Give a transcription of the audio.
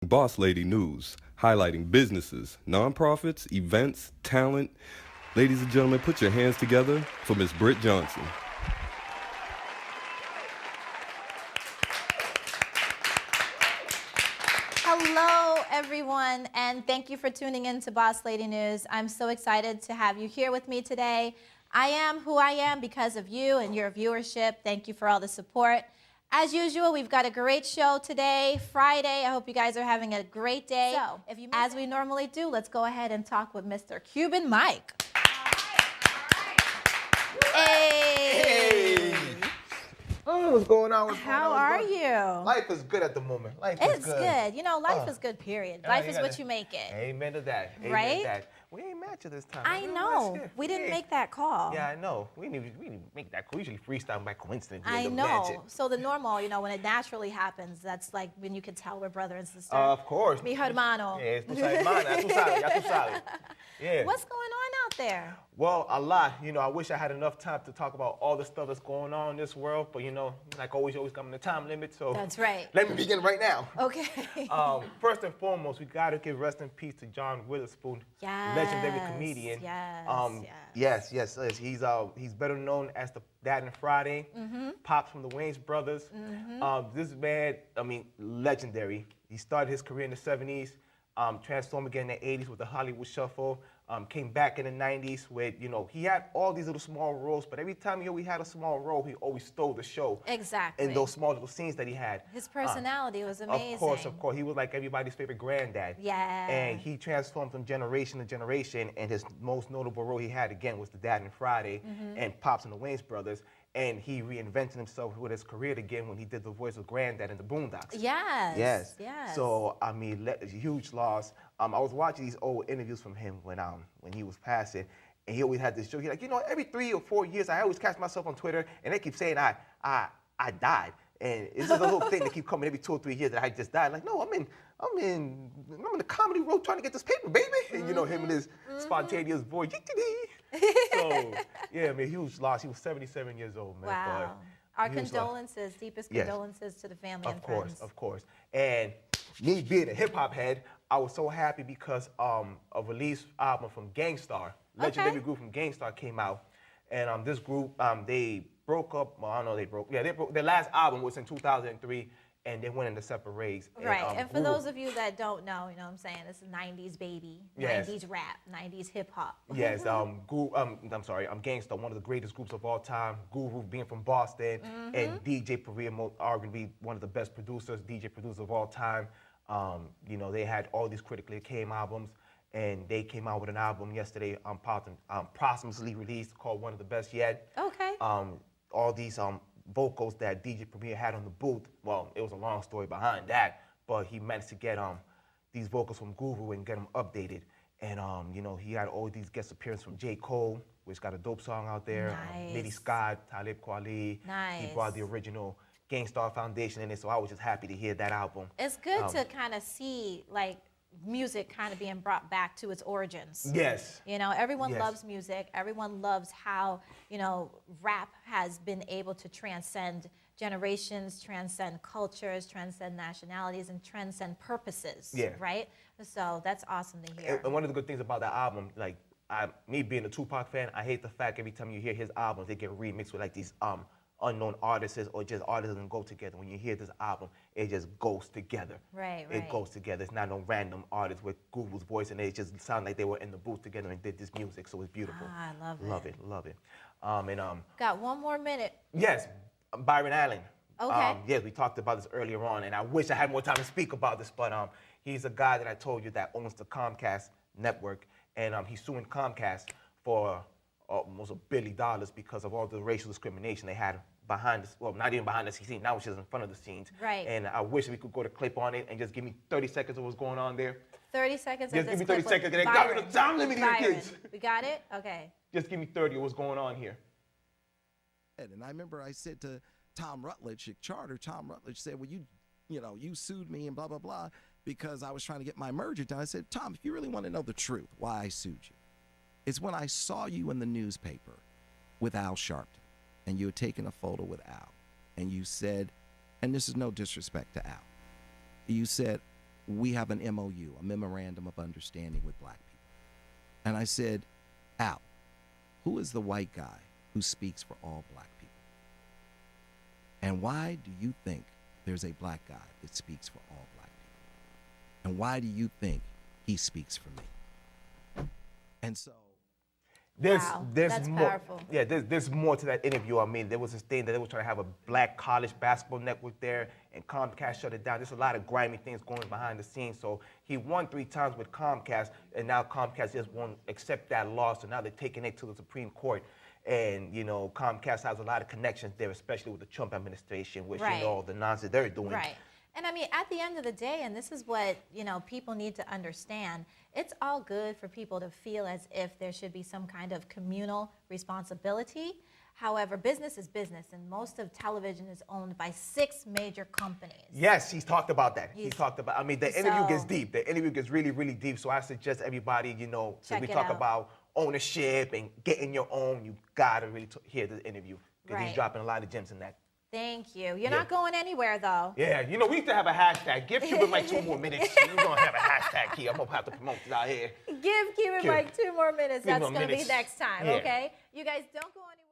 Boss Lady News, highlighting businesses, nonprofits, events, talent. Ladies and gentlemen, put your hands together for Miss Britt Johnson. Hello, everyone, and thank you for tuning in to Boss Lady News. I'm so excited to have you here with me today. I am who I am because of you and your viewership. Thank you for all the support. As usual, we've got a great show today, Friday. I hope you guys are having a great day. So, as we normally do, let's go ahead and talk with Mr. Cuban Mike. Hey! Oh, what's going on? How are you? Life is good at the moment. Life It's is good. good. You know, life is good, period. Life is what you make it. Amen to that. Amen Right? to that. We ain't match it this time. I know. We didn't make that call. Yeah, I know. We didn't make that call. We usually freestyle by coincidence. I know. So the normal, you know, when it naturally happens, that's like when you can tell we're brother and sister. Of course. Mi hermano. Yeah, tu sabes, hermana. Ya tú sabes, ya tú sabes. Yeah. What's going on out there? Well, a lot. You know, I wish I had enough time to talk about all the stuff that's going on in this world, but you know, like always, you always come in the time limit. So that's right. Let me begin right now. Okay. First and foremost, we gotta give rest in peace to John Witherspoon, legendary comedian. Yes. He's better known as the Dad and Friday, Pops from the Wayans Brothers. This man, I mean, legendary. He started his career in the 70s. Transformed again in the 80s with the Hollywood Shuffle, came back in the 90s with, you know, he had all these little small roles, but every time he had a small role, he always stole the show. Exactly. In those small little scenes that he had. His personality was amazing. Of course. He was like everybody's favorite granddad. Yeah. And he transformed from generation to generation, and his most notable role he had, again, was the Dad and Friday and Pops and the Wayans Brothers. And he reinvented himself with his career again when he did the voice of Granddad in the Boondocks. Yes. So, I mean, huge loss. I was watching these old interviews from him when he was passing, and he always had this joke. He's like, you know, every 3 or 4 years, I always catch myself on Twitter, and they keep saying I died. And it's just a little thing that keep coming every 2 or 3 years that I just died. Like, no, I'm in the comedy road trying to get this paper, baby. And you know, him and his spontaneous voice. So, yeah, I mean, huge loss. He was 77 years old, man. Wow. Our condolences, deepest condolences to the family and friends. Of course. And me being a hip-hop head, I was so happy because a release album from Starr, legendary group from Starr, came out. And this group, they broke up. Well, I don't know they broke. Yeah, their last album was in 2003. And they went into separate ways. Right, and for those of you that don't know, you know what I'm saying, this is 90s baby, 90s rap, 90s hip hop. Yes, I'm sorry, Gangstar, one of the greatest groups of all time. Guru being from Boston, and DJ Premier, arguably one of the best DJ producers of all time. You know, they had all these critically acclaimed albums, and they came out with an album yesterday, posthumously released, called One of the Best Yet. Okay. All these vocals that DJ Premier had on the booth. Well, it was a long story behind that, but he managed to get these vocals from Guru and get them updated. And you know, he had all these guest appearances from J. Cole, which got a dope song out there. Nice. Lady Scott, Talib Kweli. Nice. He brought the original Gangstar Foundation in it, so I was just happy to hear that album. It's good to kind of see like music kind of being brought back to its origins. Yes. You know, everyone loves music. Everyone loves how, you know, rap has been able to transcend generations, transcend cultures, transcend nationalities, and transcend purposes. Yeah. Right? So that's awesome to hear. And one of the good things about that album, like me being a Tupac fan, I hate the fact every time you hear his albums, they get remixed with like these unknown artists or just artists that go together. When you hear this album, it just goes together. Right. It goes together. It's not no random artist with Google's voice, and it just sound like they were in the booth together and did this music. So it's beautiful. I love it. Love it. Got 1 more minute. Yes, Byron Allen. Okay. Yes, we talked about this earlier on, and I wish I had more time to speak about this, but he's a guy that I told you that owns the Comcast network, and he's suing Comcast for almost $1 billion because of all the racial discrimination they had behind the, well, not even behind the scenes, now it's just in front of the scenes. Right. And I wish we could go to clip on it and just give me 30 seconds of what's going on there. 30 seconds Just give me 30 seconds. They got me the time limit here, kids. We got it? Okay. Just give me 30 of what's going on here. And I remember I said to Tom Rutledge at Charter, Tom Rutledge said, well, you sued me and blah, blah, blah, because I was trying to get my merger done. I said, Tom, if you really want to know the truth, why I sued you, it's when I saw you in the newspaper with Al Sharpton, and you had taken a photo with Al, and you said, and this is no disrespect to Al, you said, we have an MOU, a memorandum of understanding with black people. And I said, Al, who is the white guy who speaks for all black people? And why do you think there's a black guy that speaks for all black people? And why do you think he speaks for me? And so there's that's more. powerful. Yeah, there's more to that interview. I mean, there was this thing that they were trying to have a black college basketball network there, and Comcast shut it down. There's a lot of grimy things going behind the scenes. So he won 3 times with Comcast, and now Comcast just won't accept that loss. So now they're taking it to the Supreme Court. And, you know, Comcast has a lot of connections there, especially with the Trump administration, which, you know, the nonsense they're doing. Right. And I mean, at the end of the day, and this is what, you know, people need to understand, it's all good for people to feel as if there should be some kind of communal responsibility. However, business is business, and most of television is owned by 6 major companies. Yes, he's talked about that. He talked about, I mean, the interview gets deep. The interview gets really, really deep. So I suggest everybody, you know, when we talk about ownership and getting your own, you gotta really hear the interview, because he's dropping a lot of gems in that. Thank you. You're not going anywhere, though. Yeah, you know, we used to have a hashtag. Give Cuban like 2 more minutes. We're going to have a hashtag here. I'm going to have to promote this out here. Give Cuban like 2 more minutes. That's going to be next time, yeah. okay? You guys don't go anywhere.